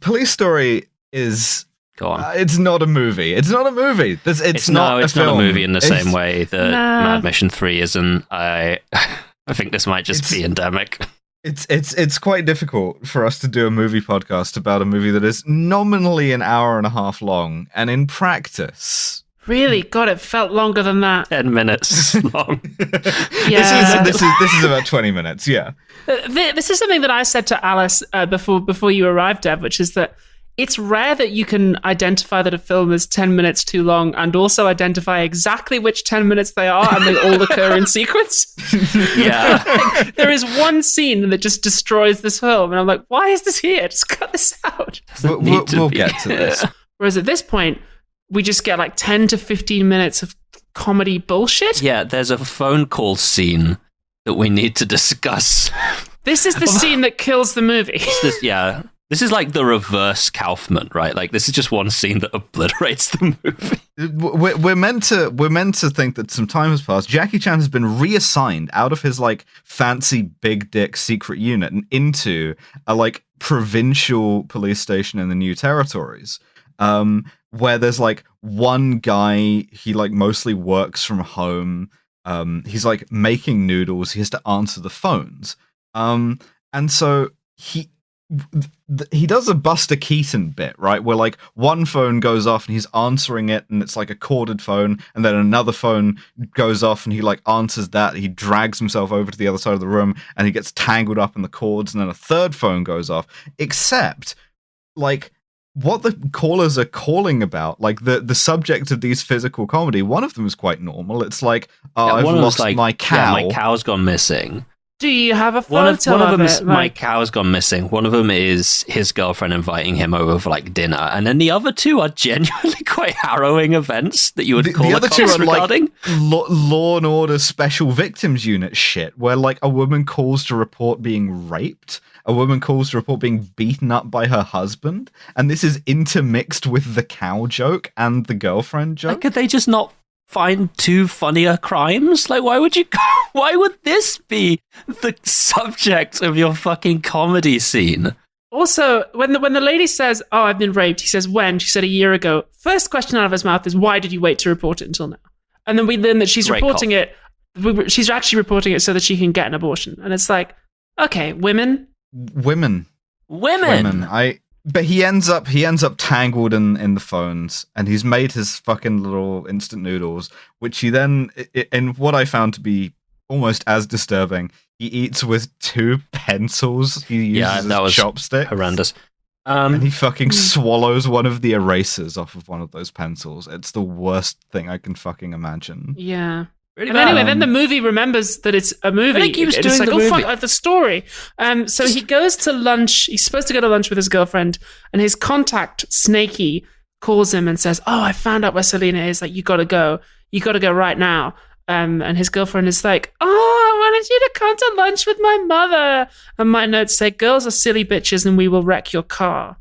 Police Story is... Go on. It's not a movie. It's not a movie. It's not a film. Not a movie in the same way that Mad Mission 3 isn't. I think this might just be endemic. It's quite difficult for us to do a movie podcast about a movie that is nominally an hour and a half long, and in practice... Really? God, it felt longer than that. 10 minutes long. Yeah. This is about 20 minutes, yeah. This is something that I said to Alice before you arrived, Dev, which is that it's rare that you can identify that a film is 10 minutes too long and also identify exactly which 10 minutes they are and they all occur in sequence. Yeah. Like, there is one scene that just destroys this film, and I'm like, why is this here? Just cut this out. We'll get to this. Whereas at this point, we just get like 10 to 15 minutes of comedy bullshit. Yeah, there's a phone call scene that we need to discuss. This is the scene that kills the movie. This is like the reverse Kaufman, right? Like, this is just one scene that obliterates the movie. We're meant to think that some time has passed. Jackie Chan has been reassigned out of his like fancy big dick secret unit and into a like provincial police station in the New Territories, where there's like one guy. He like mostly works from home. He's like making noodles. He has to answer the phones, and so he does a Buster Keaton bit, right? Where like one phone goes off and he's answering it and it's like a corded phone, and then another phone goes off and he like answers that. He drags himself over to the other side of the room and he gets tangled up in the cords, and then a third phone goes off. Except like what the callers are calling about, like the subject of these physical comedy, one of them is quite normal. It's like, I've lost my cow. Yeah, my cow's gone missing. Do you have a photo One of them is it? my cow's gone missing. One of them is his girlfriend inviting him over for like dinner, and then the other two are genuinely quite harrowing events that you would call the other two are regarding. Like Law and Order Special Victims Unit shit, where like a woman calls to report being raped, a woman calls to report being beaten up by her husband, and this is intermixed with the cow joke and the girlfriend joke. Like, could they just not find two funnier crimes? Like, why would this be the subject of your fucking comedy scene? Also, when the lady says, "Oh, I've been raped," he says, "When?" She said, "A year ago." First question out of his mouth is, "Why did you wait to report it until now?" And then we learn that she's reporting it. She's actually reporting it so that she can get an abortion. And it's like, okay, women. But he ends up tangled in the phones, and he's made his fucking little instant noodles, which he then, in what I found to be almost as disturbing, he eats with two pencils. He uses as chopsticks. Horrendous. And he fucking swallows one of the erasers off of one of those pencils. It's the worst thing I can fucking imagine. Yeah. Really and anyway, then the movie remembers that it's a movie. He keeps doing like, the movie. Fuck, the story. So he goes to lunch. He's supposed to go to lunch with his girlfriend, and his contact, Snakey, calls him and says, "Oh, I found out where Selena is. Like, you gotta go. You gotta go right now." And his girlfriend is like, "Oh, I wanted you to come to lunch with my mother." And my notes say, "Girls are silly bitches, and we will wreck your car."